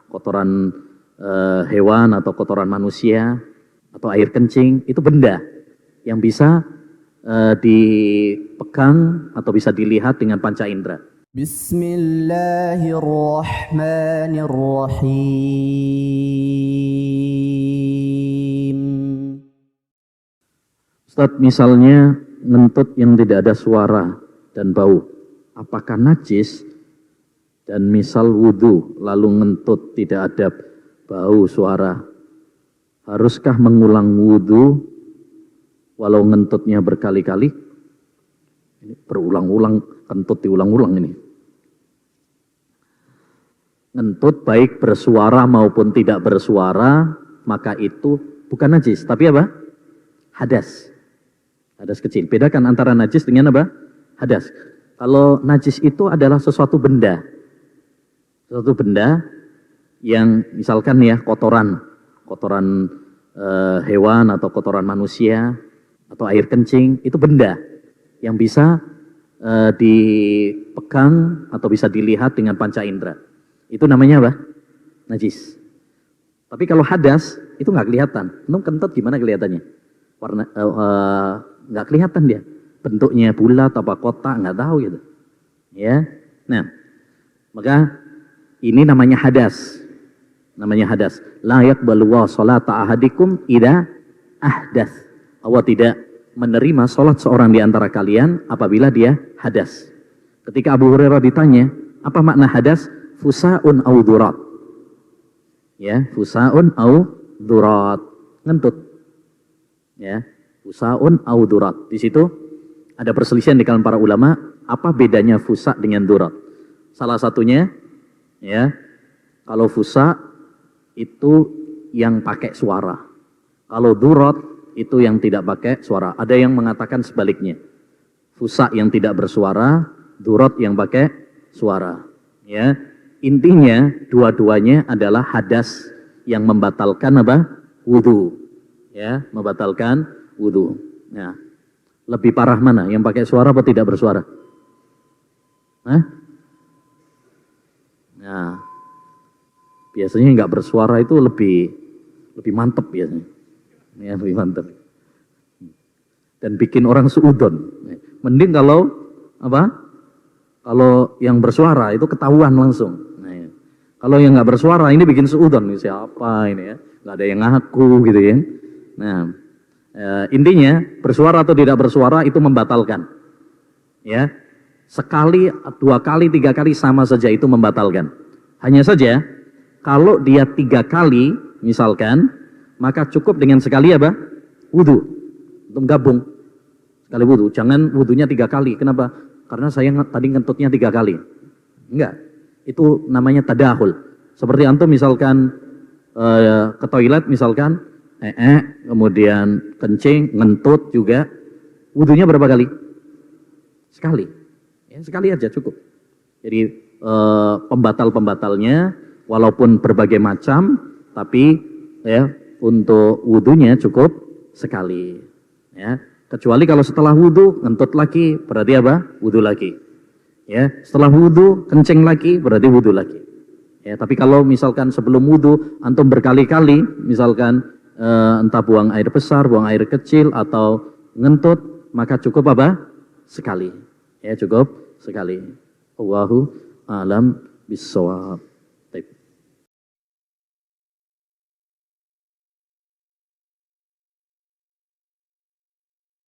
kotoran hewan atau kotoran manusia atau air kencing, itu benda yang bisa dipegang atau bisa dilihat dengan panca indera. Bismillahirrahmanirrahim. Ustaz, misalnya ngentut yang tidak ada suara dan bau, apakah najis? Dan misal wudhu lalu ngentut tidak ada bau suara, haruskah mengulang wudhu walau ngentutnya berkali-kali? Ini berulang-ulang, kentut diulang-ulang ini. Ngentut baik bersuara maupun tidak bersuara, maka itu bukan najis, tapi apa? Hadas. Hadas kecil. Bedakan antara najis dengan apa? Hadas. Kalau najis itu adalah sesuatu benda. Sesuatu benda yang misalkan ya kotoran hewan atau kotoran manusia atau air kencing, itu benda yang bisa dipegang atau bisa dilihat dengan panca indera. Itu namanya apa? Najis. Tapi kalau hadas itu nggak kelihatan. Kentut gimana kelihatannya? Warna nggak kelihatan dia. Bentuknya bulat apa kotak nggak tahu gitu. Ya. Nah, maka ini namanya hadas. Namanya hadas. La yaqbalu sholata ahadikum idza ahdas. Allah tidak menerima sholat seorang di antara kalian apabila dia hadas. Ketika Abu Hurairah ditanya, apa makna hadas? Fusa'un au durat. Ya, fusa'un au durat. Ngentut. Ya, fusa'un au durat. Di situ ada perselisihan di kalangan para ulama, apa bedanya fusa dengan durat? Salah satunya, ya, kalau fusa itu yang pakai suara. Kalau durat itu yang tidak pakai suara. Ada yang mengatakan sebaliknya. Fusa yang tidak bersuara, durat yang pakai suara. Ya, intinya dua-duanya adalah hadas yang membatalkan apa? Wudu. Ya, membatalkan wudu. Ya. Lebih parah mana? Yang pakai suara atau tidak bersuara? Hah? Nah, biasanya nggak bersuara itu lebih mantep biasanya. Ya, lebih mantep. Dan bikin orang suudon. Mending kalau apa? Kalau yang bersuara itu ketahuan langsung. Nah, ya. Kalau yang nggak bersuara ini bikin suudon. Siapa ini ya? Nggak ada yang ngaku gitu ya. Nah, intinya bersuara atau tidak bersuara itu membatalkan. Ya, sekali, dua kali, tiga kali sama saja itu membatalkan. Hanya saja kalau dia 3 kali misalkan, maka cukup dengan sekali apa? Wudu. Untuk gabung sekali wudu. Jangan wudunya 3 kali. Kenapa? Karena saya tadi ngentutnya 3 kali. Enggak. Itu namanya tadahul. Seperti antum misalkan ke toilet misalkan, kemudian kencing, ngentut juga. Wudunya berapa kali? Sekali. Ya, sekali aja cukup. Jadi pembatal-pembatalnya walaupun berbagai macam, tapi ya untuk wudunya cukup sekali. Ya, kecuali kalau setelah wudu ngentut lagi, berarti apa? Wudu lagi. Ya, setelah wudu kencing lagi, berarti wudu lagi. Ya, tapi kalau misalkan sebelum wudu antum berkali-kali, misalkan entah buang air besar, buang air kecil atau ngentut, maka cukup apa? Sekali. Ya, cukup sekali. Allahu a'lam bissawab.